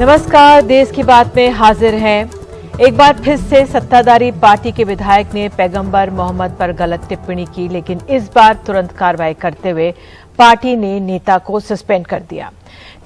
नमस्कार, देश की बात में हाजिर हैं। एक बार फिर से सत्ताधारी पार्टी के विधायक ने पैगंबर मोहम्मद पर गलत टिप्पणी की, लेकिन इस बार तुरंत कार्रवाई करते हुए पार्टी ने नेता को सस्पेंड कर दिया।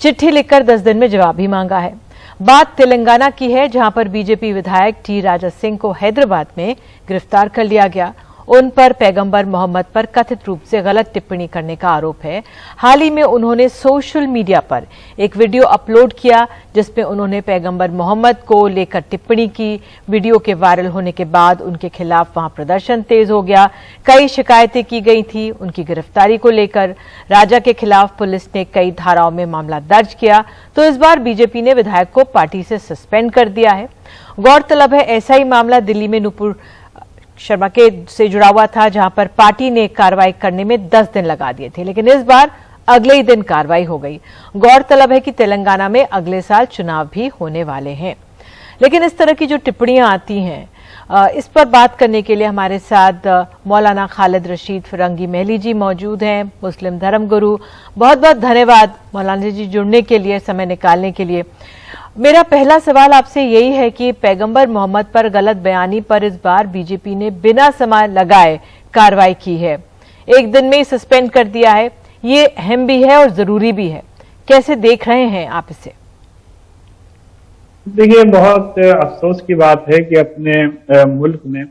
चिट्ठी लिखकर 10 दिन में जवाब भी मांगा है। बात तेलंगाना की है, जहां पर बीजेपी विधायक टी राजा सिंह को हैदराबाद में गिरफ्तार कर लिया गया। उन पर पैगंबर मोहम्मद पर कथित रूप से गलत टिप्पणी करने का आरोप है। हाल ही में उन्होंने सोशल मीडिया पर एक वीडियो अपलोड किया, जिसमें उन्होंने पैगंबर मोहम्मद को लेकर टिप्पणी की। वीडियो के वायरल होने के बाद उनके खिलाफ वहां प्रदर्शन तेज हो गया। कई शिकायतें की गई थी उनकी गिरफ्तारी को लेकर। राजा के खिलाफ पुलिस ने कई धाराओं में मामला दर्ज किया, तो इस बार बीजेपी ने विधायक को पार्टी से सस्पेंड कर दिया है। गौरतलब है, ऐसा ही मामला दिल्ली में नुपुर शर्मा के से जुड़ा हुआ था, जहां पर पार्टी ने कार्रवाई करने में 10 दिन लगा दिए थे, लेकिन इस बार अगले ही दिन कार्रवाई हो गई। गौरतलब है कि तेलंगाना में अगले साल चुनाव भी होने वाले हैं, लेकिन इस तरह की जो टिप्पणियां आती हैं, इस पर बात करने के लिए हमारे साथ मौलाना खालिद रशीद फिरंगी महली जी मौजूद हैं, मुस्लिम धर्मगुरु। बहुत बहुत धन्यवाद मौलाना जी जुड़ने के लिए, समय निकालने के लिए। मेरा पहला सवाल आपसे यही है कि पैगंबर मोहम्मद पर गलत बयानी पर इस बार बीजेपी ने बिना समय लगाए कार्रवाई की है, एक दिन में ही सस्पेंड कर दिया है। ये अहम भी है और जरूरी भी है, कैसे देख रहे हैं आप इसे? देखिए, बहुत अफसोस की बात है कि अपने मुल्क में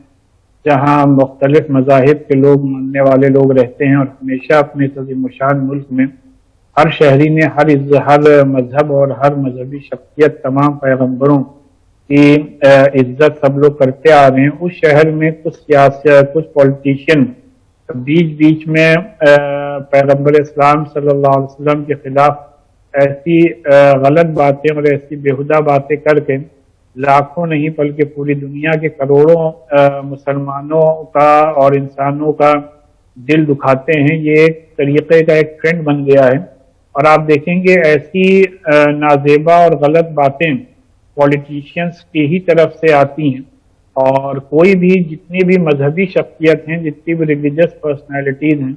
जहां मुख्तलिफ मज़ाहिब के लोग, मानने वाले लोग रहते हैं, और हमेशा अपने तज़ीम-ओ-शान मुल्क में हर शहरी ने हर मजहब और हर मजहबी शख्सियत, तमाम पैगम्बरों की इज्जत सब लोग करते आ रहे हैं, उस शहर में कुछ पॉलिटिशियन बीच बीच में पैगम्बर इस्लाम सल्लल्लाहु अलैहि वसल्लम के खिलाफ ऐसी गलत बातें और ऐसी बेहुदा बातें करके लाखों नहीं बल्कि पूरी दुनिया के करोड़ों मुसलमानों का और इंसानों का दिल दुखाते हैं। ये एक तरीके का एक ट्रेंड बन गया है, और आप देखेंगे ऐसी नाजेबा और गलत बातें पॉलिटिशियंस की ही तरफ से आती हैं, और कोई भी, जितनी भी मजहबी शख्सियत हैं, जितनी भी रिलीजियस पर्सनैलिटीज हैं,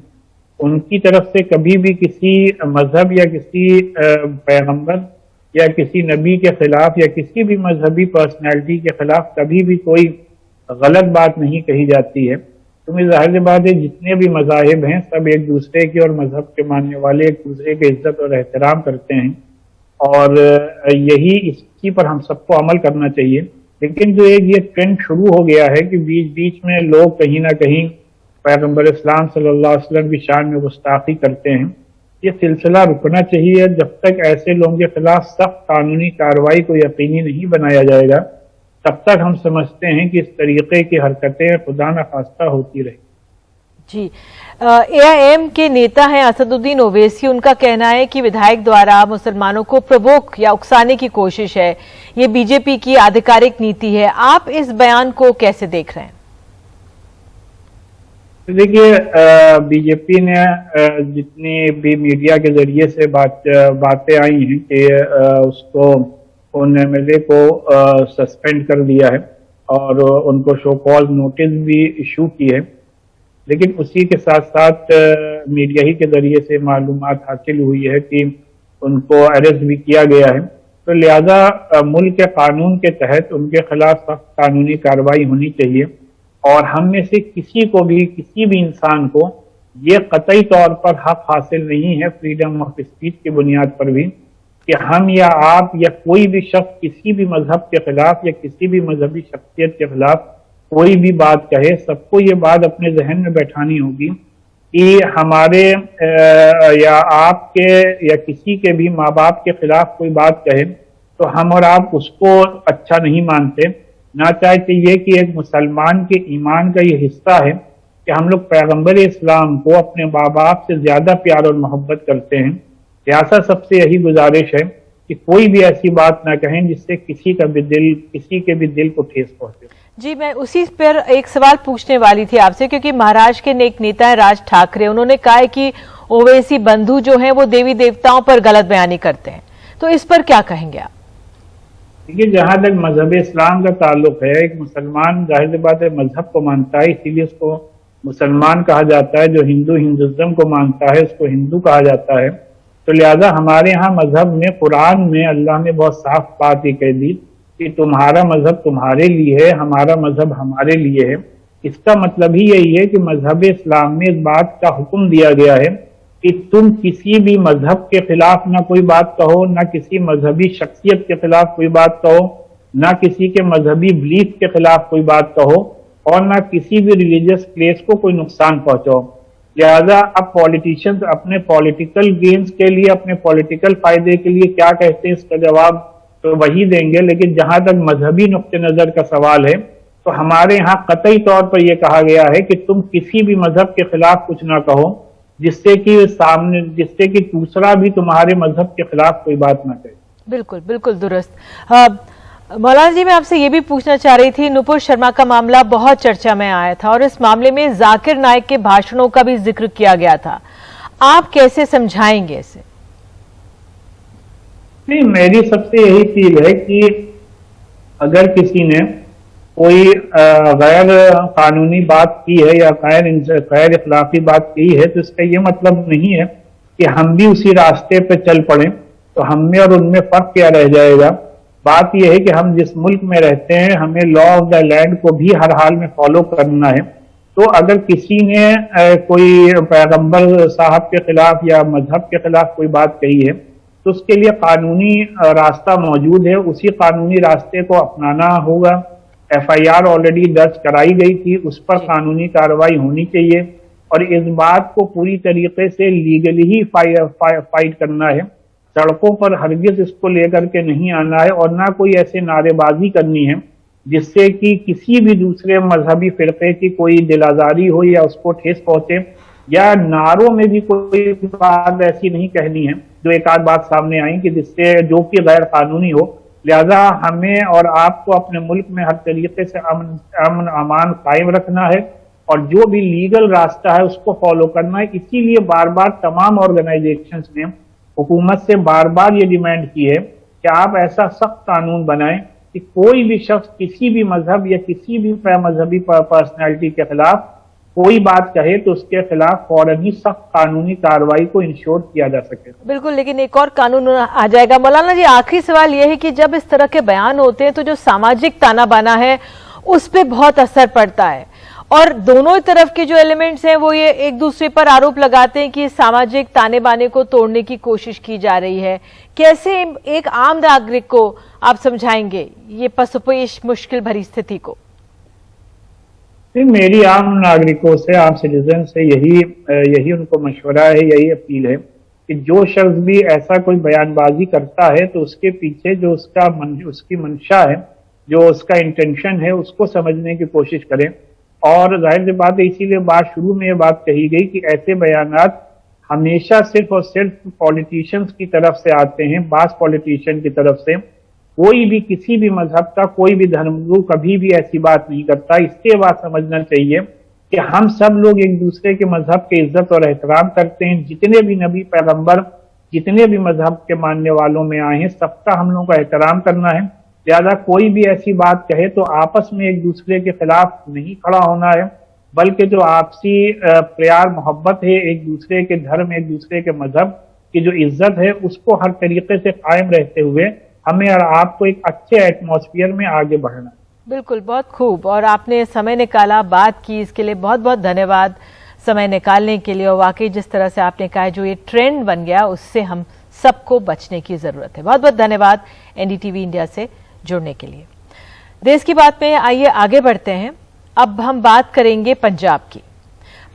उनकी तरफ से कभी भी किसी मजहब या किसी पैगंबर या किसी नबी के खिलाफ या किसी भी मजहबी पर्सनैलिटी के खिलाफ कभी भी कोई गलत बात नहीं कही जाती है। तो जाहिर बात है, जितने भी मज़ाहिब हैं सब एक दूसरे के, और मजहब के मानने वाले एक दूसरे की इज्जत और एहतराम करते हैं, और यही, इसी पर हम सबको अमल करना चाहिए। लेकिन जो एक ये ट्रेंड शुरू हो गया है कि बीच बीच में लोग कहीं ना कहीं पैगंबर इस्लाम सल्लल्लाहु अलैहि वसल्लम की शान में गुस्ताखी करते हैं, ये सिलसिला रुकना चाहिए। जब तक ऐसे लोगों के खिलाफ सख्त कानूनी कार्रवाई को यकीनी नहीं बनाया जाएगा, तब तक हम समझते हैं कि इस तरीके की हरकतें खुदा न खास्ता होती रही। जी, एआईएम के नेता हैं असदुद्दीन ओवैसी, उनका कहना है कि विधायक द्वारा मुसलमानों को प्रवोक या उकसाने की कोशिश है, ये बीजेपी की आधिकारिक नीति है। आप इस बयान को कैसे देख रहे हैं? देखिए, बीजेपी ने जितनी भी मीडिया के जरिए से बातें आई हैं कि उसको, उन एमएलए को सस्पेंड कर दिया है और उनको शो कॉज नोटिस भी इशू की है, लेकिन उसी के साथ साथ मीडिया ही के जरिए से मालूमात हासिल हुई है कि उनको अरेस्ट भी किया गया है। तो लिहाजा मुल्क के कानून के तहत उनके खिलाफ सख्त कानूनी कार्रवाई होनी चाहिए, और हम में से किसी को भी, किसी भी इंसान को ये कतई तौर पर हक हासिल नहीं है, फ्रीडम ऑफ स्पीच की बुनियाद पर भी, कि हम या आप या कोई भी शख्स किसी भी मजहब के खिलाफ या किसी भी मजहबी शख्सियत के खिलाफ कोई भी बात कहे। सबको ये बात अपने जहन में बैठानी होगी कि हमारे या आपके या किसी के भी माँ बाप के खिलाफ कोई बात कहे तो हम और आप उसको अच्छा नहीं मानते। ना चाहते ये कि एक मुसलमान के ईमान का ये हिस्सा है कि हम लोग पैगंबर इस्लाम को अपने माँ बाप से ज्यादा प्यार और मोहब्बत करते हैं। लिहाजा सबसे यही गुजारिश है कि कोई भी ऐसी बात ना कहें जिससे किसी के भी दिल को ठेस पहुंचे। जी, मैं उसी पर एक सवाल पूछने वाली थी आपसे, क्योंकि महाराष्ट्र के एक नेता है राज ठाकरे, उन्होंने कहा है कि ओवैसी बंधु जो हैं वो देवी देवताओं पर गलत बयानी करते हैं, तो इस पर क्या कहेंगे आप? देखिए, जहां तक मजहब इस्लाम का ताल्लुक है, एक मुसलमान जाहिर बात है मजहब को मानता है, इसीलिए उसको मुसलमान कहा जाता है। जो हिंदुज्म को मानता है उसको हिंदू कहा जाता है। तो लिहाजा हमारे यहाँ मजहब में, कुरान में अल्लाह ने बहुत साफ बात ये कह दी कि तुम्हारा मजहब तुम्हारे लिए है, हमारा मजहब हमारे लिए है। इसका मतलब ही यही है कि मजहब इस्लाम में इस बात का हुक्म दिया गया है कि तुम किसी भी मजहब के खिलाफ ना कोई बात कहो, ना किसी मजहबी शख्सियत के खिलाफ कोई बात कहो, ना किसी के मजहबी बिलीफ के खिलाफ कोई बात कहो, और ना किसी भी रिलीजियस प्लेस को कोई नुकसान पहुंचाओ। लिहाजा अब पॉलिटिशियंस अपने पॉलिटिकल गेम्स के लिए, अपने पॉलिटिकल फायदे के लिए क्या कहते हैं, इसका जवाब तो वही देंगे। लेकिन जहां तक मजहबी नुक्ते नजर का सवाल है, तो हमारे यहाँ कतई तौर पर यह कहा गया है कि तुम किसी भी मजहब के खिलाफ कुछ ना कहो जिससे कि दूसरा भी तुम्हारे मजहब के खिलाफ कोई बात ना कहे। बिल्कुल बिल्कुल दुरुस्त। मौलाना जी, मैं आपसे ये भी पूछना चाह रही थी, नुपुर शर्मा का मामला बहुत चर्चा में आया था और इस मामले में जाकिर नाइक के भाषणों का भी जिक्र किया गया था, आप कैसे समझाएंगे इसे? नहीं, मेरी सबसे यही फील है कि अगर किसी ने कोई गैर कानूनी बात की है या गैर इखलाकी बात की है, तो इसका ये मतलब नहीं है कि हम भी उसी रास्ते पे चल पड़े। तो हम में और उनमें फर्क क्या रह जाएगा? बात यह है कि हम जिस मुल्क में रहते हैं, हमें लॉ ऑफ द लैंड को भी हर हाल में फॉलो करना है। तो अगर किसी ने कोई पैगंबर साहब के खिलाफ या मजहब के खिलाफ कोई बात कही है, तो उसके लिए कानूनी रास्ता मौजूद है, उसी कानूनी रास्ते को अपनाना होगा। FIR ऑलरेडी दर्ज कराई गई थी, उस पर कानूनी कार्रवाई होनी चाहिए और इस बात को पूरी तरीके से लीगली ही फाइट करना है। सड़कों पर हरगिज इसको लेकर के नहीं आना है और ना कोई ऐसे नारेबाजी करनी है जिससे कि किसी भी दूसरे मजहबी फिरके की कोई दिलाजारी हो या उसको ठेस पहुंचे, या नारों में भी कोई बात ऐसी नहीं कहनी है जो एक आध बात सामने आई कि जिससे जो कि गैर कानूनी हो। लिहाजा हमें और आपको अपने मुल्क में हर तरीके से अमन अमान कायम रखना है और जो भी लीगल रास्ता है उसको फॉलो करना है। इसीलिए बार बार तमाम ऑर्गेनाइजेशंस ने हुकूमत से बार बार ये डिमांड की है कि आप ऐसा सख्त कानून बनाएं कि कोई भी शख्स किसी भी मजहब या किसी भी मजहबी पर्सनैलिटी के खिलाफ कोई बात कहे तो उसके खिलाफ फौरन ही सख्त कानूनी कार्रवाई को इंश्योर किया जा सके। बिल्कुल, लेकिन एक और कानून आ जाएगा। मौलाना जी, आखिरी सवाल यह है कि जब इस तरह के बयान होते हैं तो जो सामाजिक ताना बाना है उस पर बहुत असर पड़ता है और दोनों तरफ के जो एलिमेंट्स हैं वो ये एक दूसरे पर आरोप लगाते हैं कि सामाजिक ताने बाने को तोड़ने की कोशिश की जा रही है। कैसे एक आम नागरिक को आप समझाएंगे ये पसोपेश मुश्किल भरी स्थिति को? मेरी आम नागरिकों से, आम सिटीजन से यही उनको मशवरा है, यही अपील है कि जो शख्स भी ऐसा कोई बयानबाजी करता है तो उसके पीछे जो उसकी मंशा है, जो उसका इंटेंशन है, उसको समझने की कोशिश करें। और जाहिर सी बात है, इसीलिए बात शुरू में ये बात कही गई कि ऐसे बयानात हमेशा सिर्फ और सिर्फ पॉलिटिशियंस की तरफ से आते हैं, बास पॉलिटिशियन की तरफ से। कोई भी किसी भी मजहब का, कोई भी धर्मगुरु कभी भी ऐसी बात नहीं करता। इससे बात समझना चाहिए कि हम सब लोग एक दूसरे के मजहब की इज्जत और एहतराम करते हैं। जितने भी नबी पैगंबर, जितने भी मजहब के मानने वालों में आए हैं, सबका हम लोगों को एहतराम करना है। लिहाजा कोई भी ऐसी बात कहे तो आपस में एक दूसरे के खिलाफ नहीं खड़ा होना है, बल्कि जो आपसी प्यार मोहब्बत है, एक दूसरे के धर्म, एक दूसरे के मजहब की जो इज्जत है, उसको हर तरीके से कायम रहते हुए हमें और आपको एक अच्छे एटमॉस्फेयर में आगे बढ़ना। बिल्कुल, बहुत खूब। और आपने समय निकाला, बात की, इसके लिए बहुत बहुत धन्यवाद समय निकालने के लिए। और वाकई जिस तरह से आपने कहा, जो ये ट्रेंड बन गया उससे हम सबको बचने की जरूरत है। बहुत बहुत धन्यवाद NDTV इंडिया से जुड़ने के लिए। देश की बात में आइए आगे बढ़ते हैं। अब हम बात करेंगे पंजाब की।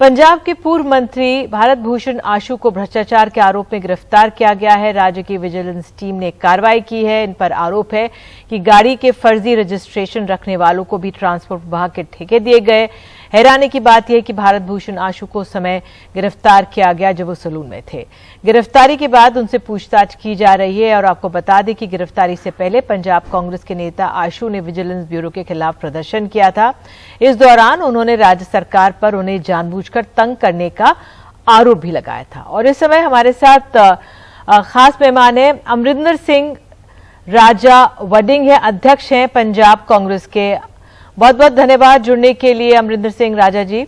पंजाब के पूर्व मंत्री भारत भूषण आशू को भ्रष्टाचार के आरोप में गिरफ्तार किया गया है। राज्य की विजिलेंस टीम ने कार्रवाई की है। इन पर आरोप है कि गाड़ी के फर्जी रजिस्ट्रेशन रखने वालों को भी ट्रांसपोर्ट विभाग के ठेके दिए गए। हैरानी की बात यह है कि भारत भूषण आशू को उस समय गिरफ्तार किया गया जब वो सलून में थे। गिरफ्तारी के बाद उनसे पूछताछ की जा रही है। और आपको बता दें कि गिरफ्तारी से पहले पंजाब कांग्रेस के नेता आशू ने विजिलेंस ब्यूरो के खिलाफ प्रदर्शन किया था। इस दौरान उन्होंने राज्य सरकार पर उन्हें जानबूझकर तंग करने का आरोप भी लगाया था। और इस समय हमारे साथ खास मेहमान है अमरिंदर सिंह राजा वडिंग है, अध्यक्ष हैं पंजाब कांग्रेस के। बहुत बहुत धन्यवाद जुड़ने के लिए अमरिंदर सिंह राजा जी।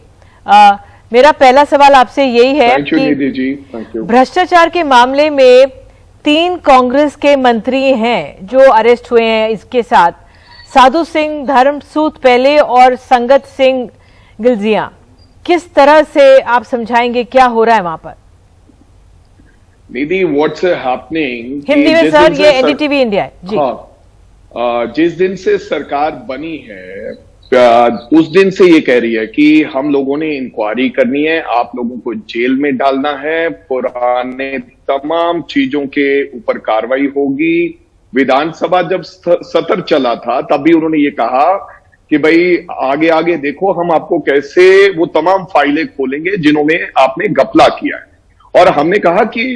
मेरा पहला सवाल आपसे यही है थैंक यू कि निधि जी, थैंक यू। भ्रष्टाचार के मामले में 3 कांग्रेस के मंत्री हैं जो अरेस्ट हुए हैं इसके साथ, साधु सिंह, धर्मसूत पहले और संगत सिंह गिलजिया। किस तरह से आप समझाएंगे क्या हो रहा है वहां पर? निधि, व्हाट्स हैपनिंग हिंदी में सर, ये एनडीटीवी इंडिया है जी। हाँ, जिस दिन से सरकार बनी है उस दिन से ये कह रही है कि हम लोगों ने इंक्वायरी करनी है, आप लोगों को जेल में डालना है, पुराने तमाम चीजों के ऊपर कार्रवाई होगी। विधानसभा जब सत्र चला था तब भी उन्होंने ये कहा कि भाई आगे आगे देखो, हम आपको कैसे वो तमाम फाइलें खोलेंगे जिन्होंने आपने घपला किया है। और हमने कहा कि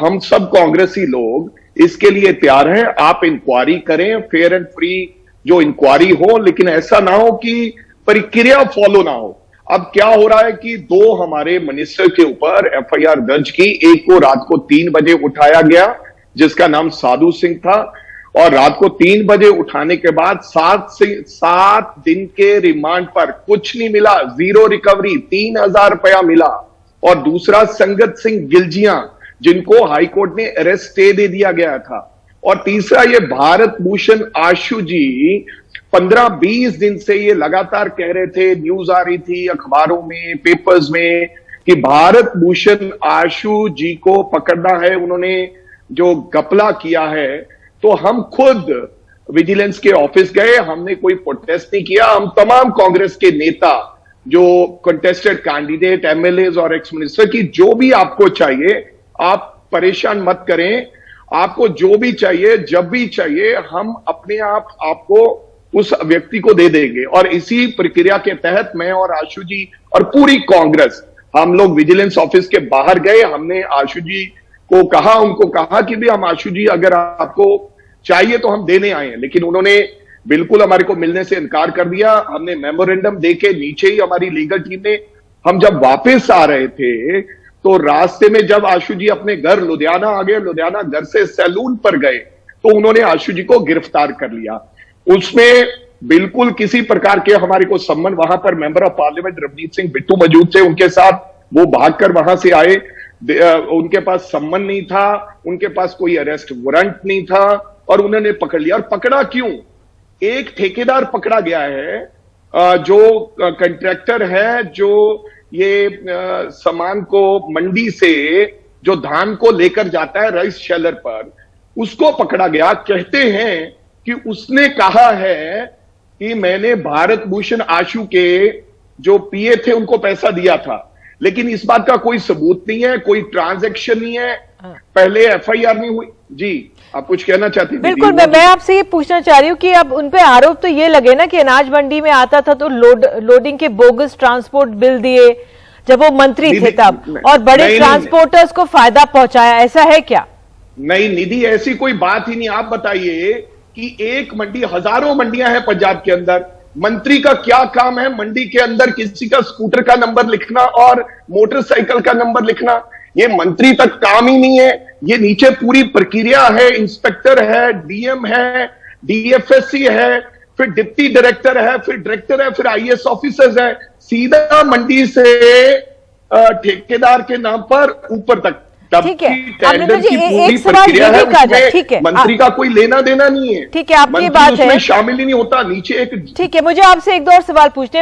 हम सब कांग्रेसी लोग इसके लिए तैयार हैं, आप इंक्वायरी करें, फेयर एंड फ्री जो इंक्वायरी हो, लेकिन ऐसा ना हो कि प्रक्रिया फॉलो ना हो। अब क्या हो रहा है कि 2 हमारे मिनिस्टर के ऊपर एफआईआर दर्ज की, एक को रात को 3 बजे उठाया गया जिसका नाम साधु सिंह था, और रात को 3 बजे उठाने के बाद 7 दिन के रिमांड पर कुछ नहीं मिला, 0 रिकवरी, 3000 रुपया मिला। और दूसरा संगत सिंह गिलजिया जिनको हाईकोर्ट ने अरेस्ट स्टे दे दिया गया था। और तीसरा ये भारत भूषण आशु जी 15-20 दिन से ये लगातार कह रहे थे, न्यूज आ रही थी अखबारों में, पेपर्स में, कि भारत भूषण आशु जी को पकड़ना है, उन्होंने जो घपला किया है। तो हम खुद विजिलेंस के ऑफिस गए, हमने कोई प्रोटेस्ट नहीं किया। हम तमाम कांग्रेस के नेता, जो कंटेस्टेड कैंडिडेट, एमएलए और एक्स मिनिस्टर, की जो भी आपको चाहिए, आप परेशान मत करें, आपको जो भी चाहिए जब भी चाहिए, हम अपने आप आपको उस व्यक्ति को दे देंगे। और इसी प्रक्रिया के तहत मैं और आशु जी और पूरी कांग्रेस, हम लोग विजिलेंस ऑफिस के बाहर गए, हमने आशु जी को कहा, उनको कहा कि भी हम आशु जी अगर आपको चाहिए तो हम देने आए हैं, लेकिन उन्होंने बिल्कुल हमारे को मिलने से इनकार कर दिया। हमने मेमोरेंडम देके नीचे ही हमारी लीगल टीम ने, हम जब वापस आ रहे थे तो रास्ते में जब आशु जी अपने घर लुधियाना आ गए, लुधियाना घर से सैलून पर गए तो उन्होंने आशु जी को गिरफ्तार कर लिया। उसमें बिल्कुल किसी प्रकार के हमारे को सम्मान, वहां पर member of parliament Ravneet Singh Bittu मौजूद थे, उनके साथ वो भागकर वहां से आए, उनके पास सम्मान नहीं था, उनके पास कोई अरेस्ट वारंट नहीं था, और उन्होंने पकड़ लिया। और पकड़ा क्यों? एक ठेकेदार पकड़ा गया है, जो कंट्रैक्टर है, जो ये सामान को मंडी से जो धान को लेकर जाता है राइस शेलर पर, उसको पकड़ा गया। कहते हैं कि उसने कहा है कि मैंने भारत भूषण आशु के जो पीए थे उनको पैसा दिया था, लेकिन इस बात का कोई सबूत नहीं है, कोई ट्रांजैक्शन नहीं है, पहले एफआईआर नहीं हुई। जी, आप कुछ कहना चाहती हैं? बिल्कुल, मैं आपसे ये पूछना चाह रही हूँ कि अब उनपे आरोप तो ये लगे ना कि अनाज मंडी में आता था तो लोडिंग के बोगस ट्रांसपोर्ट बिल दिए जब वो मंत्री थे तब, और बड़े ट्रांसपोर्टर्स को फायदा पहुंचाया, ऐसा है क्या? नहीं निधि, ऐसी कोई बात ही नहीं। आप बताइए कि एक मंडी, हजारों मंडियां हैं पंजाब के अंदर, मंत्री का क्या काम है मंडी के अंदर किसी का स्कूटर का नंबर लिखना और मोटरसाइकिल का नंबर लिखना? ये मंत्री तक काम ही नहीं है। ये नीचे पूरी प्रक्रिया है, इंस्पेक्टर है, डीएम है, डीएफएससी है, फिर डिप्टी डायरेक्टर है, फिर डायरेक्टर है, फिर आईएएस ऑफिसर्स है, सीधा मंडी से ठेकेदार के नाम पर ऊपर तक। ठीक है, आपने टेंडर की पूरी प्रक्रिया है, उसमें मंत्री का कोई लेना देना नहीं है। ठीक है, आपकी बात है, शामिल ही नहीं होता नीचे एक। ठीक है, मुझे आपसे एक दो और सवाल पूछने।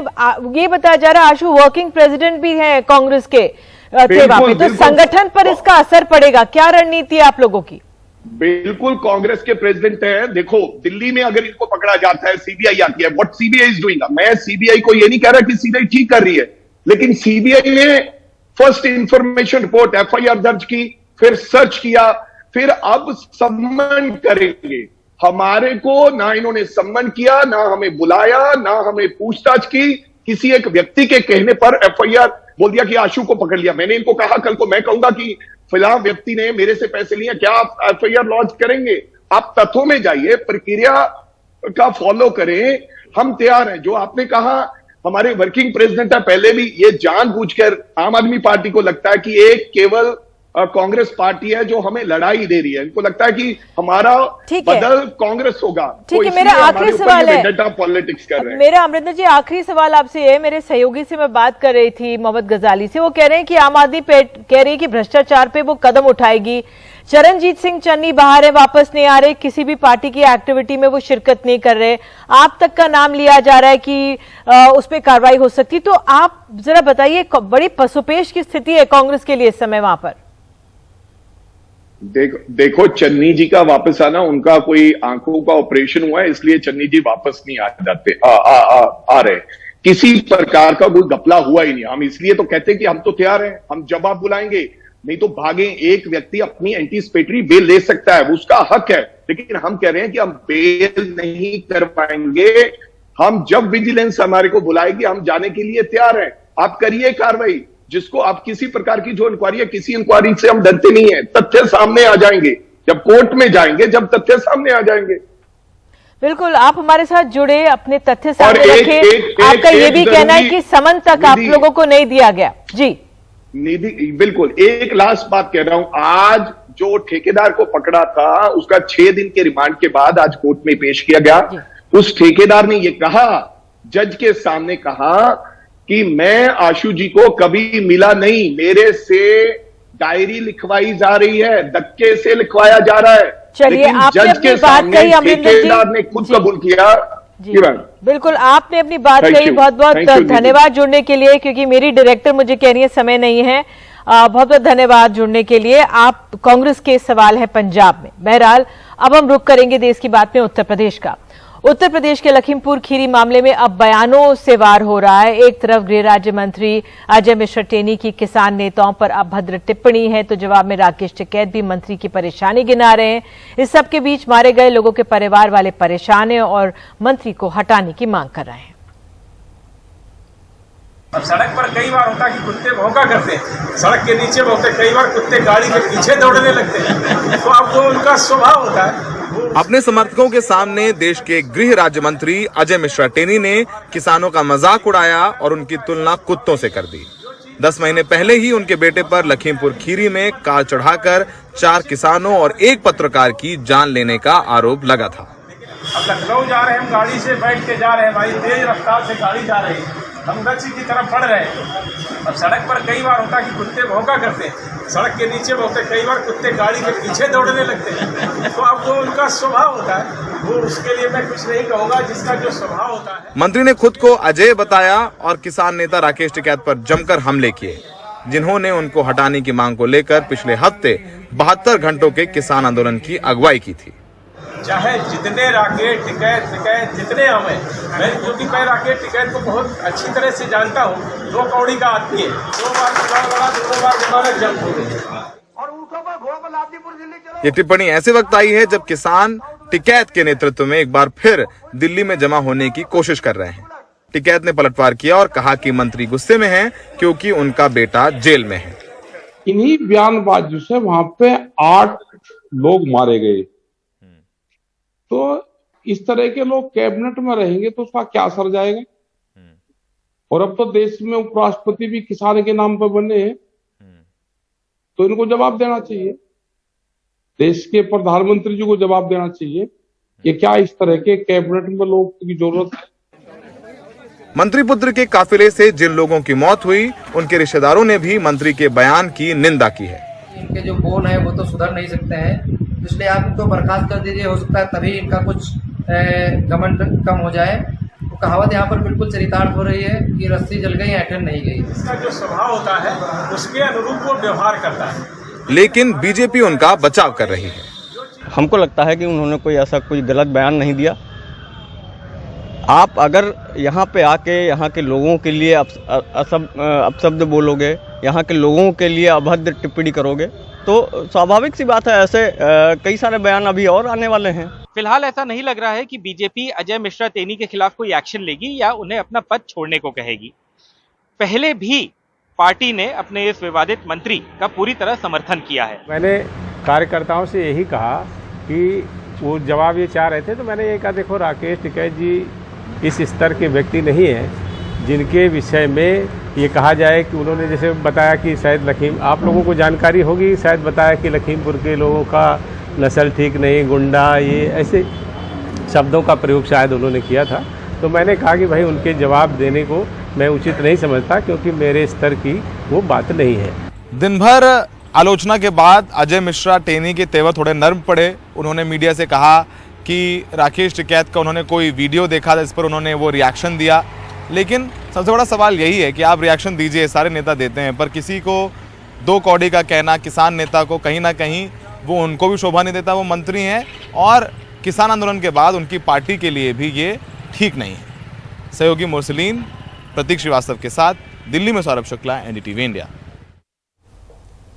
ये बताया जा रहा है आशु वर्किंग प्रेसिडेंट भी हैं कांग्रेस के थे वहां पे, तो संगठन पर इसका असर पड़ेगा? क्या रणनीति है आप लोगों की? बिल्कुल कांग्रेस के प्रेसिडेंट है। देखो, दिल्ली में अगर इनको पकड़ा जाता है, सीबीआई आती है, व्हाट सीबीआई इज डूइंग। मैं सीबीआई को ये नहीं कह रहा कि सीबीआई ठीक कर रही है, लेकिन सीबीआई ने फर्स्ट इंफॉर्मेशन रिपोर्ट एफआईआर दर्ज की, फिर सर्च किया, फिर अब सम्मन करेंगे। हमारे को ना इन्होंने सम्मन किया, ना हमें बुलाया, ना हमें पूछताछ की। किसी एक व्यक्ति के कहने पर एफआईआर बोल दिया कि आशु को पकड़ लिया। मैंने इनको कहा, कल को मैं कहूंगा कि फिलहाल व्यक्ति ने मेरे से पैसे लिए, क्या आप एफआईआर लॉन्च करेंगे? आप तथ्यों में जाइए, प्रक्रिया का फॉलो करें, हम तैयार हैं। जो आपने कहा हमारे वर्किंग प्रेसिडेंट है, पहले भी ये जानबूझकर आम आदमी पार्टी को लगता है कि एक केवल कांग्रेस पार्टी है जो हमें लड़ाई दे रही है। इनको लगता है कि हमारा ठीक है। बदल कांग्रेस होगा। ठीक है, मेरा आखिरी सवाल है, पॉलिटिक्स कर रहे हैं। मेरा अमरिंदर जी आखिरी सवाल आपसे है। मेरे सहयोगी से मैं बात कर रही थी, मोहम्मद गजाली से, वो कह रहे हैं कि आम आदमी कह रही है कि भ्रष्टाचार पे वो कदम उठाएगी। चरणजीत सिंह चन्नी बाहर है, वापस नहीं आ रहे, किसी भी पार्टी की एक्टिविटी में वो शिरकत नहीं कर रहे, आप तक का नाम लिया जा रहा है कि उस पर कार्रवाई हो सकती। तो आप जरा बताइए, बड़ी पसोपेश की स्थिति है कांग्रेस के लिए इस समय वहां पर। देखो चन्नी जी का वापस आना, उनका कोई आंखों का ऑपरेशन हुआ है, इसलिए चन्नी जी वापस नहीं आ जाते आ रहे। किसी प्रकार का कोई घपला हुआ ही नहीं। हम इसलिए तो कहते हैं कि हम तो तैयार हैं, हम जब आप बुलाएंगे, नहीं तो भागे। एक व्यक्ति अपनी एंटीसिपेटरी बेल ले सकता है, वो उसका हक है, लेकिन हम कह रहे हैं कि हम बेल नहीं करवाएंगे। हम जब विजिलेंस हमारे को बुलाएगी, हम जाने के लिए तैयार हैं। आप करिए कार्रवाई, जिसको आप किसी प्रकार की जो इंक्वायरी है, किसी इंक्वायरी से हम डरते नहीं है। तथ्य सामने आ जाएंगे, जब कोर्ट में जाएंगे, जब तथ्य सामने आ जाएंगे। बिल्कुल, आप हमारे साथ जुड़े, अपने तथ्य सामने रखें। आपका ये भी कहना है कि समन तक आप लोगों को नहीं दिया गया। जी निधि, बिल्कुल। एक लास्ट बात कह रहा हूं, आज जो ठेकेदार को पकड़ा था, उसका 6 दिन के रिमांड के बाद आज कोर्ट में पेश किया गया। उस ठेकेदार ने यह कहा, जज के सामने कहा कि मैं आशु जी को कभी मिला नहीं, मेरे से डायरी लिखवाई जा रही है, धक्के से लिखवाया जा रहा है। चलिए, आपने जज के सामने ठेकेदार ने खुद कबूल किया। बिल्कुल, आपने अपनी बात कही। बहुत बहुत धन्यवाद जुड़ने के लिए, क्योंकि मेरी डायरेक्टर मुझे कह रही है समय नहीं है। बहुत बहुत धन्यवाद जुड़ने के लिए। आप कांग्रेस के सवाल है पंजाब में। बहरहाल अब हम रुख करेंगे देश की बात में उत्तर प्रदेश का। उत्तर प्रदेश के लखीमपुर खीरी मामले में अब बयानों से वार हो रहा है। एक तरफ गृह राज्य मंत्री अजय मिश्रा टेनी की किसान नेताओं पर अभद्र टिप्पणी है, तो जवाब में राकेश टिकैत भी मंत्री की परेशानी गिना रहे हैं। इस सब के बीच मारे गए लोगों के परिवार वाले परेशान हैं और मंत्री को हटाने की मांग कर रहे हैं। अब सड़क पर कई बार होता कि कुत्ते भौंका करते हैं, सड़क के नीचे भौंकते, कई बार कुत्ते गाड़ी के पीछे दौड़ने लगते हैं। तो अब वो उनका स्वभाव होता है। अपने समर्थकों के सामने देश के गृह राज्य मंत्री अजय मिश्रा टेनी ने किसानों का मजाक उड़ाया और उनकी तुलना कुत्तों से कर दी। 10 महीने पहले ही उनके बेटे पर लखीमपुर खीरी में कार चढ़ाकर 4 किसानों और 1 पत्रकार की जान लेने का आरोप लगा था। अब लखनऊ जा रहे हैं, हम गाड़ी से बैठ के जा रहे हैं, भाई तेज रफ्तार से गाड़ी जा रही है, हम गच्ची की तरफ बढ़ रहे हैं। अब सड़क पर कई बार होता कि कुत्ते भौंका करते हैं, सड़क के नीचे भौंकते, कई बार कुत्ते गाड़ी के पीछे दौड़ने लगते हैं। तो अब वो उनका स्वभाव होता है, वो उसके लिए मैं कुछ नहीं कहूँगा, जिसका जो स्वभाव होता है। मंत्री ने खुद को अजय बताया और किसान नेता राकेश टिकैत पर जमकर हमले किए, जिन्होंने उनको हटाने की मांग को लेकर पिछले हफ्ते 72 घंटों के किसान आंदोलन की अगुवाई की थी। चाहे जितने राकेश टिकैत जितने हमें, क्योंकि मैं राकेश टिकैत को बहुत अच्छी तरह से जानता हूँ। 2 कौड़ी का आदमी है, 2 बार लड़ा, 2 बार जमानत जब्त हो गई। ये टिप्पणी ऐसे वक्त आई है जब किसान टिकैत के नेतृत्व में एक बार फिर दिल्ली में जमा होने की कोशिश कर रहे हैं। टिकैत ने पलटवार किया और कहा कि मंत्री गुस्से में हैं क्योंकि उनका बेटा जेल में है। इन्हीं बयानबाजियों से वहां पे 8 लोग मारे गए। तो इस तरह के लोग कैबिनेट में रहेंगे तो उसका क्या असर जाएगा। और अब तो देश में उपराष्ट्रपति भी किसान के नाम पर बने हैं, तो इनको जवाब देना चाहिए। देश के प्रधानमंत्री जी को जवाब देना चाहिए कि क्या इस तरह के कैबिनेट में लोग की जरूरत है। मंत्री पुत्र के काफिले से जिन लोगों की मौत हुई, उनके रिश्तेदारों ने भी मंत्री के बयान की निंदा की है। इनके जो बोल है वो तो सुधर नहीं सकते हैं, इसलिए आप इनको बर्खास्त कर दीजिए, हो सकता है तभी इनका कुछ घमंड कम हो जाए। तो कहावत यहाँ पर बिल्कुल चरितार्थ हो रही है कि रस्सी जल गई ऐठन नहीं गई। इसका जो स्वभाव होता है उसके अनुरूप वो व्यवहार करता है, लेकिन बीजेपी उनका बचाव कर रही है। हमको लगता है कि उन्होंने कोई ऐसा कोई गलत बयान नहीं दिया। आप अगर यहाँ पे आके यहाँ के लोगों के लिए अपशब्द बोलोगे, यहाँ के लोगों के लिए अभद्र टिप्पणी करोगे, तो स्वाभाविक सी बात है ऐसे कई सारे बयान अभी और आने वाले हैं। फिलहाल ऐसा नहीं लग रहा है कि बीजेपी अजय मिश्रा टेनी के खिलाफ कोई एक्शन लेगी या उन्हें अपना पद छोड़ने को कहेगी। पहले भी पार्टी ने अपने इस विवादित मंत्री का पूरी तरह समर्थन किया है। मैंने कार्यकर्ताओं से यही कहा कि वो जवाब ये चाह रहे थे, तो मैंने ये कहा देखो राकेश टिकैत जी इस स्तर के व्यक्ति नहीं है जिनके विषय में ये कहा जाए कि उन्होंने जैसे बताया कि शायद आप लोगों को जानकारी होगी, शायद बताया कि लखीमपुर के लोगों का नस्ल ठीक नहीं, गुंडा, ये ऐसे शब्दों का प्रयोग शायद उन्होंने किया था। तो मैंने कहा कि भाई उनके जवाब देने को मैं उचित नहीं समझता, क्योंकि मेरे स्तर की वो बात नहीं है। दिन भर आलोचना के बाद अजय मिश्रा टेनी के तेवर थोड़े नर्म पड़े। उन्होंने मीडिया से कहा कि राकेश टिकैत का उन्होंने कोई वीडियो देखा था, इस पर उन्होंने वो रिएक्शन दिया। लेकिन सबसे बड़ा सवाल यही है कि आप रिएक्शन दीजिए, सारे नेता देते हैं, पर किसी को 2 कौड़ी का कहना किसान नेता को कहीं ना कहीं वो उनको भी शोभा नहीं देता। वो मंत्री हैं और किसान आंदोलन के बाद उनकी पार्टी के लिए भी ये ठीक नहीं है। सहयोगी मुरसलीन प्रतीक श्रीवास्तव के साथ दिल्ली में सौरभ शुक्ला, एनडीटीवी इंडिया।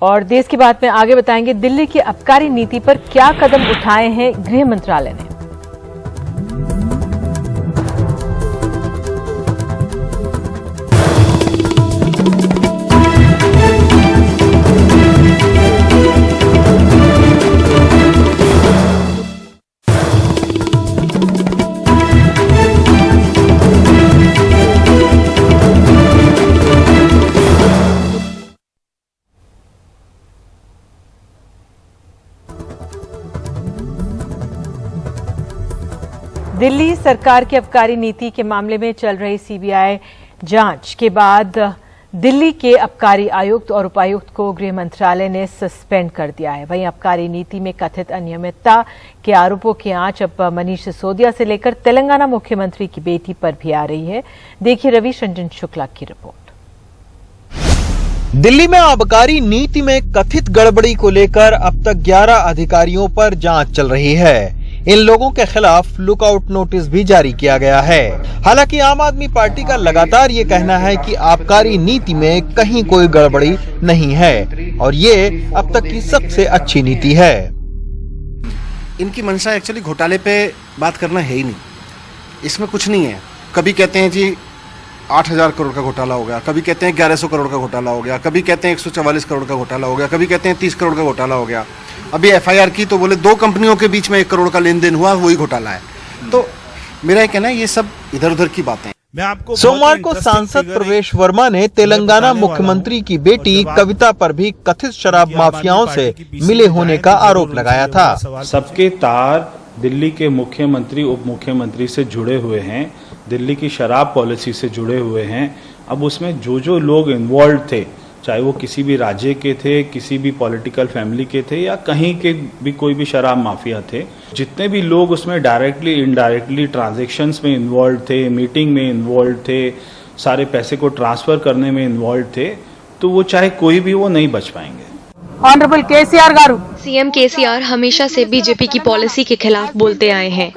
और देश की बात में आगे बताएंगे, दिल्ली की आबकारी नीति पर क्या कदम उठाए हैं गृह मंत्रालय ने। दिल्ली सरकार की आबकारी नीति के मामले में चल रही सीबीआई जांच के बाद दिल्ली के आबकारी आयुक्त और उपायुक्त को गृह मंत्रालय ने सस्पेंड कर दिया है। वहीं आबकारी नीति में कथित अनियमितता के आरोपों की आंच अब मनीष सिसोदिया से लेकर तेलंगाना मुख्यमंत्री की बेटी पर भी आ रही है। देखिए रवि रंजन शुक्ला की रिपोर्ट। दिल्ली में आबकारी नीति में कथित गड़बड़ी को लेकर अब तक 11 अधिकारियों पर जांच चल रही है। इन लोगों के खिलाफ लुकआउट नोटिस भी जारी किया गया है। हालांकि आम आदमी पार्टी का लगातार ये कहना है कि आबकारी नीति में कहीं कोई गड़बड़ी नहीं है और ये अब तक की सबसे अच्छी नीति है। इनकी मंशा एक्चुअली घोटाले पे बात करना है ही नहीं, इसमें कुछ नहीं है। कभी कहते हैं जी 8,000 करोड़ का घोटाला हो गया, कभी कहते हैं 1100 करोड़ का घोटाला हो गया, कभी कहते हैं 144 करोड़ का घोटाला हो गया, कभी कहते हैं 30 करोड़ का घोटाला हो गया। अभी एफआईआर की तो बोले 2 कंपनियों के बीच में 1 करोड़ का लेन देन हुआ, वही घोटाला है। तो मेरा ये कहना है ये सब इधर उधर की बातें। सोमवार को सांसद प्रवेश वर्मा ने तेलंगाना मुख्यमंत्री की बेटी कविता पर भी कथित शराब माफियाओं से मिले होने का आरोप लगाया था। सबके तार दिल्ली के मुख्यमंत्री उप मुख्यमंत्री से जुड़े हुए हैं, दिल्ली की शराब पॉलिसी से जुड़े हुए हैं। अब उसमें जो लोग इन्वॉल्व थे, चाहे वो किसी भी राज्य के थे, किसी भी पॉलिटिकल फैमिली के थे या कहीं के भी कोई भी शराब माफिया थे, जितने भी लोग उसमें डायरेक्टली इनडायरेक्टली ट्रांजैक्शंस में इन्वॉल्व थे, मीटिंग में इन्वॉल्व थे, सारे पैसे को ट्रांसफर करने में इन्वॉल्व थे, तो वो चाहे कोई भी वो नहीं बच पाएंगे। ऑनरेबल केसीआर गारू, सीएम केसीआर हमेशा से बीजेपी की पॉलिसी के खिलाफ बोलते आए हैं।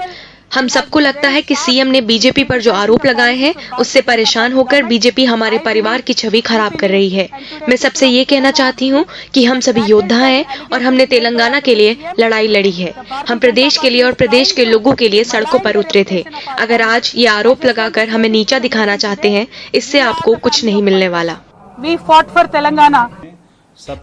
हम सबको लगता है कि सीएम ने बीजेपी पर जो आरोप लगाए हैं उससे परेशान होकर बीजेपी हमारे परिवार की छवि खराब कर रही है। मैं सबसे ये कहना चाहती हूँ कि हम सभी योद्धा हैं और हमने तेलंगाना के लिए लड़ाई लड़ी है। हम प्रदेश के लिए और प्रदेश के लोगों के लिए सड़कों पर उतरे थे। अगर आज ये आरोप लगाकर हमें नीचा दिखाना चाहते हैं, इससे आपको कुछ नहीं मिलने वाला। We fought for Telangana.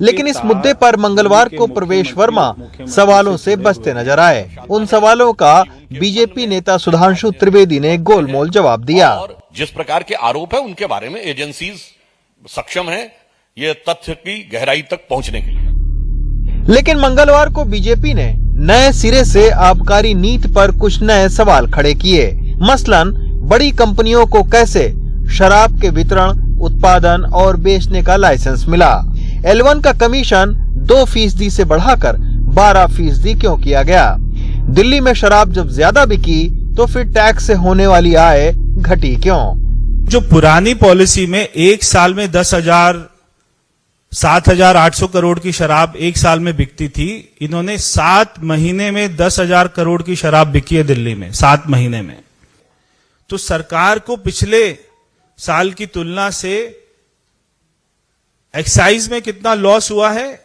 लेकिन इस मुद्दे पर मंगलवार को प्रवेश वर्मा सवालों से बचते नजर आए। उन सवालों का बीजेपी नेता सुधांशु त्रिवेदी ने गोलमोल जवाब दिया। और जिस प्रकार के आरोप है उनके बारे में एजेंसीज सक्षम है ये तथ्य की गहराई तक पहुंचने के लिए। लेकिन मंगलवार को बीजेपी ने नए सिरे से आबकारी नीति पर कुछ नए सवाल खड़े किए। मसलन बड़ी कंपनियों को कैसे शराब के वितरण, उत्पादन और बेचने का लाइसेंस मिला। L1 का कमीशन 2% से बढ़ाकर 12% क्यों किया गया। दिल्ली में शराब जब ज्यादा बिकी तो फिर टैक्स से होने वाली आय घटी क्यों। जो पुरानी पॉलिसी में एक साल में 7,800 करोड़ की शराब एक साल में बिकती थी, इन्होंने 7 महीने में 10,000 करोड़ की शराब बिकी है दिल्ली में 7 महीने में। तो सरकार को पिछले साल की तुलना से एक्साइज में कितना लॉस हुआ है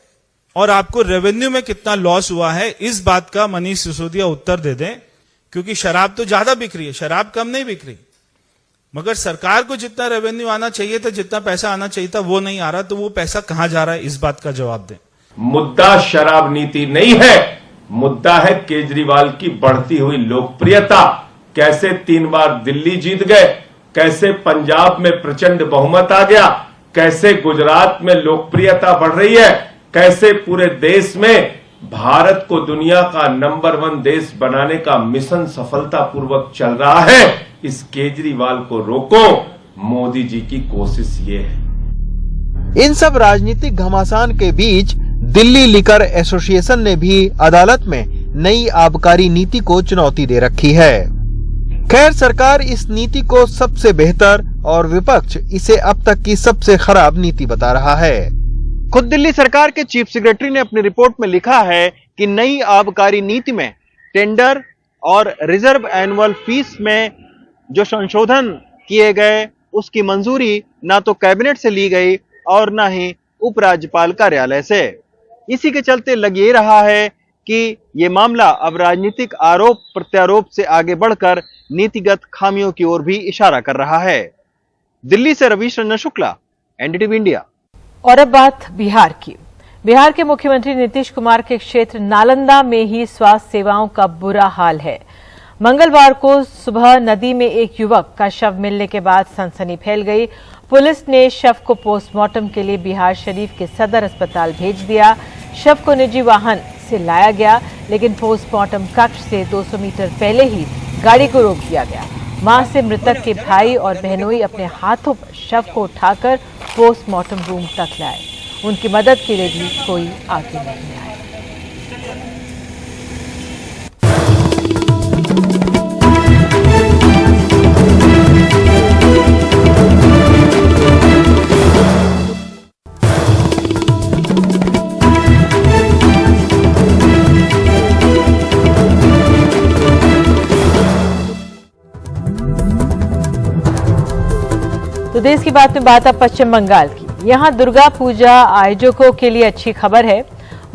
और आपको रेवेन्यू में कितना लॉस हुआ है, इस बात का मनीष सिसोदिया उत्तर दे दें। क्योंकि शराब तो ज्यादा बिक रही है, शराब कम नहीं बिक रही, मगर सरकार को जितना रेवेन्यू आना चाहिए था, जितना पैसा आना चाहिए था, वो नहीं आ रहा। तो वो पैसा कहां जा रहा है, इस बात का जवाब दें। मुद्दा शराब नीति नहीं है, मुद्दा है केजरीवाल की बढ़ती हुई लोकप्रियता। कैसे 3 बार दिल्ली जीत गए, कैसे पंजाब में प्रचंड बहुमत आ गया, कैसे गुजरात में लोकप्रियता बढ़ रही है, कैसे पूरे देश में भारत को दुनिया का नंबर 1 देश बनाने का मिशन सफलतापूर्वक चल रहा है। इस केजरीवाल को रोको, मोदी जी की कोशिश ये है। इन सब राजनीतिक घमासान के बीच दिल्ली लिकर एसोसिएशन ने भी अदालत में नई आबकारी नीति को चुनौती दे रखी है। खैर, सरकार इस नीति को सबसे बेहतर और विपक्ष इसे अब तक की सबसे खराब नीति बता रहा है। खुद दिल्ली सरकार के चीफ सेक्रेटरी ने अपनी रिपोर्ट में लिखा है कि नई आबकारी नीति में टेंडर और रिजर्व एनुअल फीस में जो संशोधन किए गए उसकी मंजूरी ना तो कैबिनेट से ली गई और ना ही उपराज्यपाल कार्यालय से। इसी के चलते लग ये रहा है कि ये मामला अब राजनीतिक आरोप प्रत्यारोप से आगे बढ़कर नीतिगत खामियों की ओर भी इशारा कर रहा है। दिल्ली से रवीश रंजन शुक्ला, एनडीटीवी इंडिया। और अब बात बिहार की। बिहार के मुख्यमंत्री नीतीश कुमार के क्षेत्र नालंदा में ही स्वास्थ्य सेवाओं का बुरा हाल है। मंगलवार को सुबह नदी में एक युवक का शव मिलने के बाद सनसनी फैल गई। पुलिस ने शव को पोस्टमार्टम के लिए बिहार शरीफ के सदर अस्पताल भेज दिया। शव को निजी वाहन से लाया गया, लेकिन पोस्टमार्टम कक्ष से 200 मीटर पहले ही गाड़ी को रोक दिया गया। मां से मृतक के भाई और बहनोई अपने हाथों पर शव को उठाकर पोस्टमार्टम रूम तक लाए। उनकी मदद के लिए भी कोई आगे नहीं आया। तो देश की बात में बात अब पश्चिम बंगाल की। यहां दुर्गा पूजा आयोजकों के लिए अच्छी खबर है।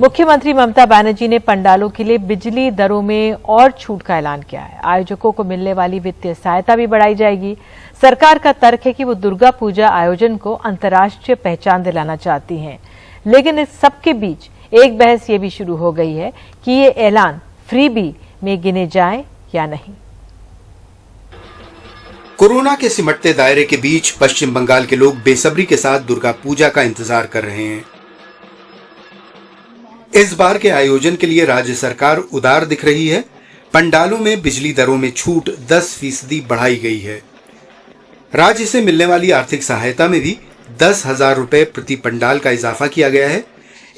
मुख्यमंत्री ममता बनर्जी ने पंडालों के लिए बिजली दरों में और छूट का ऐलान किया है। आयोजकों को मिलने वाली वित्तीय सहायता भी बढ़ाई जाएगी। सरकार का तर्क है कि वो दुर्गा पूजा आयोजन को अंतर्राष्ट्रीय पहचान दिलाना चाहती हैं, लेकिन इस सबके बीच एक बहस ये भी शुरू हो गई है कि ये ऐलान फ्रीबी में गिने जाए या नहीं। कोरोना के सिमटते दायरे के बीच पश्चिम बंगाल के लोग बेसब्री के साथ दुर्गा पूजा का इंतजार कर रहे हैं। इस बार के आयोजन के लिए राज्य सरकार उदार दिख रही है। पंडालों में बिजली दरों में छूट 10% बढ़ाई गई है। राज्य से मिलने वाली आर्थिक सहायता में भी 10,000 रुपए प्रति पंडाल का इजाफा किया गया है।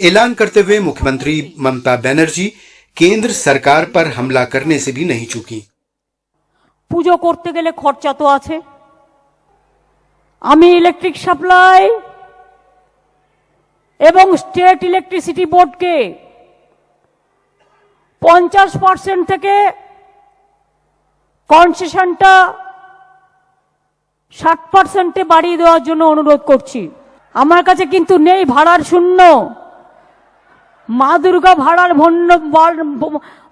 ऐलान करते हुए मुख्यमंत्री ममता बनर्जी केंद्र सरकार पर हमला करने से भी नहीं चूकी। পুজো করতে গেলে খরচা তো আছে। আমি ইলেকট্রিক সাপ্লাই এবং স্টেট ইলেকট্রিসিটি বোর্ডকে 50% থেকে কনসেশনটা 60% বাড়িয়ে দেওয়ার জন্য অনুরোধ করছি। আমার কাছে কিন্তু নেই ভাড়ার শূন্য। মা দুর্গা ভাড়ার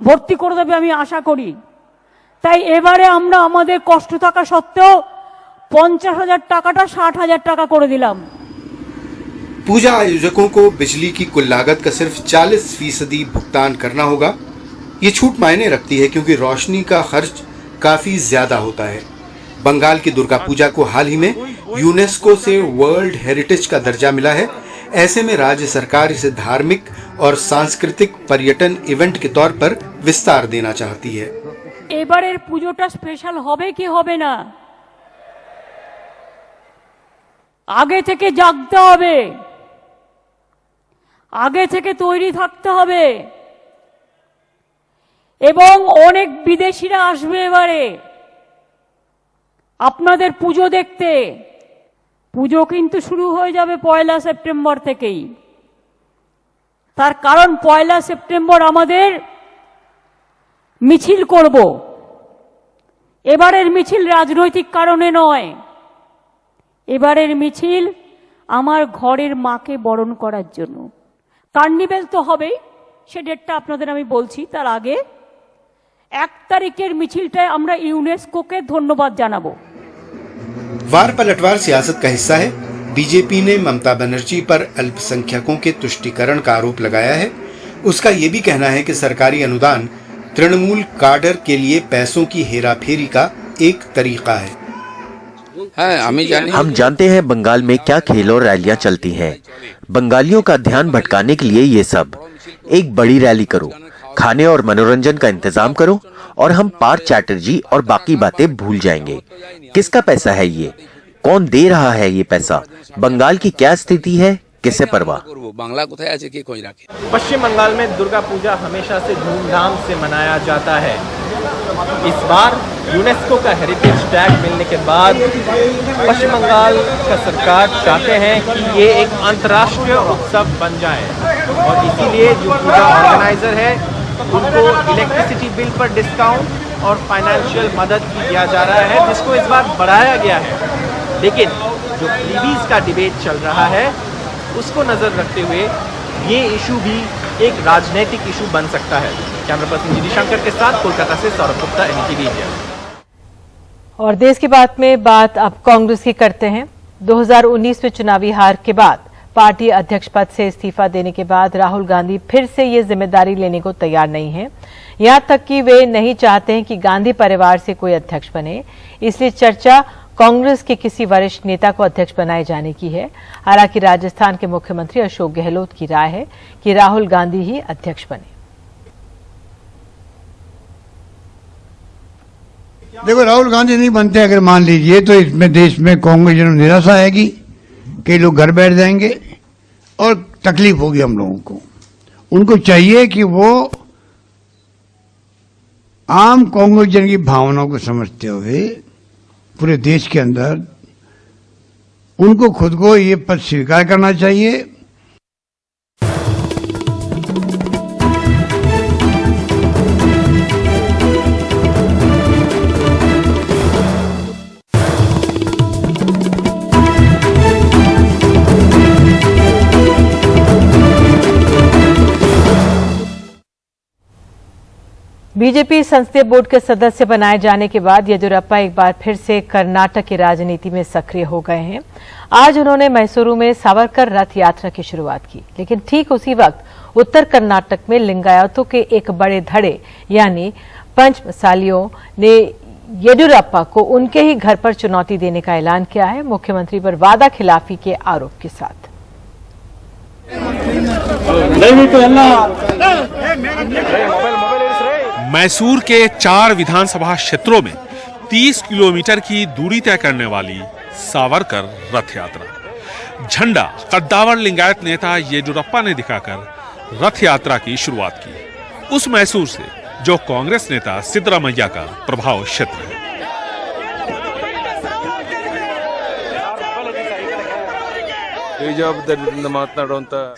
ভর্তি করে দেবে আমি আশা করি। তাই এবারে আমরা আমাদের কষ্ট থাকা সত্ত্বেও 50,000 টাকাটা 60,000 টাকা করে দিলাম। पूजा आयोजकों को बिजली की कुल लागत का सिर्फ 40% भुगतान करना होगा। ये छूट मायने रखती है क्योंकि रोशनी का खर्च काफी ज्यादा होता है। बंगाल की दुर्गा पूजा को हाल ही में यूनेस्को से वर्ल्ड हेरिटेज का दर्जा मिला है। ऐसे में राज्य सरकार इसे धार्मिक और सांस्कृतिक पर्यटन इवेंट के तौर पर विस्तार देना चाहती है। এবারের পুজোটা স্পেশাল হবে কি হবে না, আগে থেকে জাগতে হবে, আগে থেকে তৈরি থাকতে হবে এবং অনেক বিদেশিরা আসবে এবারে আপনাদের পুজো দেখতে। পুজো কিন্তু শুরু হয়ে যাবে 1 সেপ্টেম্বর থেকেই। তার কারণ 1 সেপ্টেম্বর আমাদের মিছিল করব। এবারের মিছিল রাজনৈতিক কারণে নয়, এবারের মিছিল আমার ঘরের মাকে বরণ করার জন্য। কার্নিভেল তো হবেই, সে ডেটটা আপনাদের আমি বলছি। তার আগে 1 তারিখের মিছিলটায় আমরা ইউনেস্কোকে ধন্যবাদ জানাবো। वार पलटवार सियासत का हिस्सा है। बीजेपी ने ममता बनर्जी पर अल्पसंख्यकों के तुष्टीकरण का आरोप लगाया है। उसका ये भी कहना है कि सरकारी अनुदान तृणमूल काडर के लिए पैसों की हेराफेरी का एक तरीका है। हम जानते हैं बंगाल में क्या खेल और रैलियां चलती हैं। बंगालियों का ध्यान भटकाने के लिए ये सब। एक बड़ी रैली करो, खाने और मनोरंजन का इंतजाम करो और हम पार्थ चैटर्जी और बाकी बातें भूल जाएंगे। किसका पैसा है ये? कौन दे रहा है ये पैसा? बंगाल की क्या स्थिति है? किसे परवाह? पश्चिम बंगाल में दुर्गा पूजा हमेशा से धूमधाम से मनाया जाता है। इस बार यूनेस्को का हेरिटेज टैग मिलने के बाद पश्चिम बंगाल का सरकार चाहते हैं कि ये एक अंतर्राष्ट्रीय उत्सव बन जाए और इसीलिए जो पूजा ऑर्गेनाइजर है उनको इलेक्ट्रिसिटी बिल पर डिस्काउंट और फाइनेंशियल मदद किया जा रहा है, जिसको इस बार बढ़ाया गया है। लेकिन जो प्रीवीज का डिबेट चल रहा है उसको नजर रखते हुए ये इशू भी एक राजनीतिक इशू बन सकता है। कैमरा पर्सन जीडी शंकर के साथ कोलकाता से सौरभ गुप्ता, एनडीटीवी इंडिया। और देश की बात में बात अब कांग्रेस की करते हैं। 2019 में चुनावी हार के बाद पार्टी अध्यक्ष पद से इस्तीफा देने के बाद राहुल गांधी फिर से ये जिम्मेदारी लेने को तैयार नहीं है। यहां तक कि वे नहीं चाहते हैं कि गांधी परिवार से कोई अध्यक्ष बने। इसलिए चर्चा कांग्रेस के किसी वरिष्ठ नेता को अध्यक्ष बनाए जाने की है। हालांकि राजस्थान के मुख्यमंत्री अशोक गहलोत की राय है कि राहुल गांधी ही अध्यक्ष बने। देखो, राहुल गांधी नहीं बनते अगर मान लीजिए तो इसमें देश में कांग्रेस जन निराशा आएगी, कई लोग घर बैठ जाएंगे और तकलीफ होगी हम लोगों को। उनको चाहिए कि वो आम कांग्रेस जन की भावनाओं को समझते हुए पूरे देश के अंदर उनको खुद को ये पद स्वीकार करना चाहिए। बीजेपी संसदीय बोर्ड के सदस्य बनाए जाने के बाद येदियुरप्पा एक बार फिर से कर्नाटक की राजनीति में सक्रिय हो गए हैं। आज उन्होंने मैसूरू में सावरकर रथ यात्रा की शुरुआत की, लेकिन ठीक उसी वक्त उत्तर कर्नाटक में लिंगायतों के एक बड़े धड़े यानी पंचमसालियों ने येदियुरप्पा को उनके ही घर पर चुनौती देने का ऐलान किया है, मुख्यमंत्री पर वादा खिलाफी के आरोप के साथ। मैसूर के 4 विधानसभा क्षेत्रों में 30 किलोमीटर की दूरी तय करने वाली सावरकर रथ यात्रा झंडा कद्दावर लिंगायत नेता येदियुरप्पा ने दिखाकर रथ यात्रा की शुरुआत की, उस मैसूर से जो कांग्रेस नेता सिद्धरामैया का प्रभाव क्षेत्र है।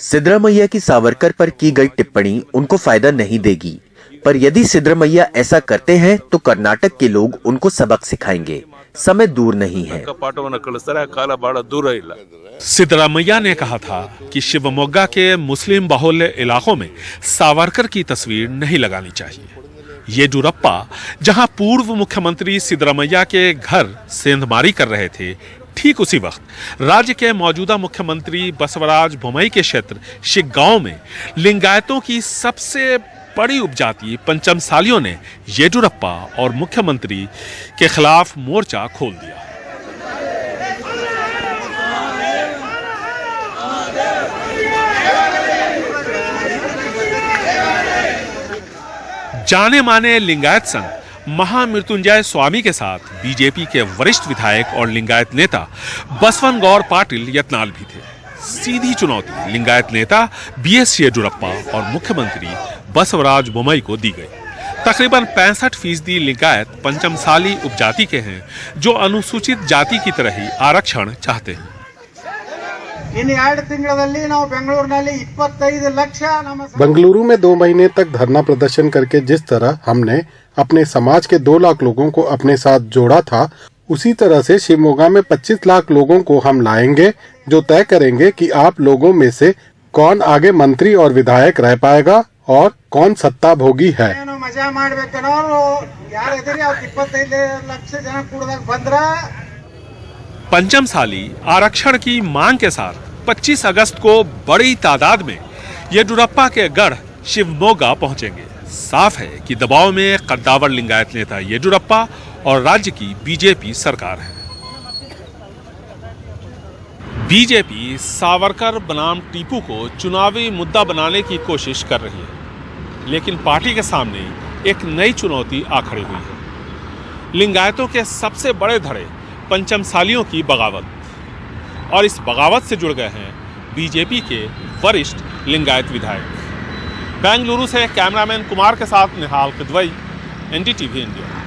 सिद्धरामैया की सावरकर पर की गई टिप्पणी उनको फायदा नहीं देगी, पर यदि सिद्धरामैया ऐसा करते हैं तो कर्नाटक के लोग उनको सबक सिखाएंगे। समय दूर नहीं है। सिद्धरामैया ने कहा था कि शिवमोगा के मुस्लिम बहुल्य इलाकों में सावरकर की तस्वीर नहीं लगानी चाहिए। येदियुरप्पा जहां पूर्व मुख्यमंत्री सिद्धरामैया के घर सेंधमारी कर रहे थे, ठीक उसी वक्त राज्य के मौजूदा मुख्यमंत्री बसवराज बोम्मई के क्षेत्र शिग्गांव में लिंगायतों की सबसे बड़ी उपजाति पंचमसालियों ने येदियुरप्पा और मुख्यमंत्री के खिलाफ मोर्चा खोल दिया। जाने माने लिंगायत संघ महामृत्युंजय स्वामी के साथ बीजेपी के वरिष्ठ विधायक और लिंगायत नेता बसवन गौर पाटिल यत्नाल भी थे। सीधी चुनौती लिंगायत नेता बीएस येदियुरप्पा और मुख्यमंत्री बसवराज बोम्मई को दी गई। तकरीबन 65% लिंगायत पंचमसाली उपजाति के हैं, जो अनुसूचित जाति की तरह ही आरक्षण चाहते हैं। बेंगलुरु में 2 महीने तक धरना प्रदर्शन करके जिस तरह हमने अपने समाज के 2 लाख लोगों को अपने साथ जोड़ा था, उसी तरह से शिवमोगा में 25 लाख लोगों को हम लाएंगे, जो तय करेंगे कि आप लोगों में से कौन आगे मंत्री और विधायक रह पाएगा और कौन सत्ता भोगी है। पंचमसाली आरक्षण की मांग के साथ 25 अगस्त को बड़ी तादाद में येदियुरप्पा के गढ़ शिवमोगा पहुंचेंगे। साफ है कि दबाव में कद्दावर लिंगायत नेता येदियुरप्पा और राज्य की बीजेपी सरकार है। बीजेपी सावरकर बनाम टीपू को चुनावी मुद्दा बनाने की कोशिश कर रही है, लेकिन पार्टी के सामने एक नई चुनौती आ खड़ी हुई है। लिंगायतों के सबसे बड़े धड़े पंचमसालियों की बगावत, और इस बगावत से जुड़ गए हैं बीजेपी के वरिष्ठ लिंगायत विधायक। बेंगलुरु से कैमरामैन कुमार के साथ निहाल किदवई, एनडीटीवी इंडिया।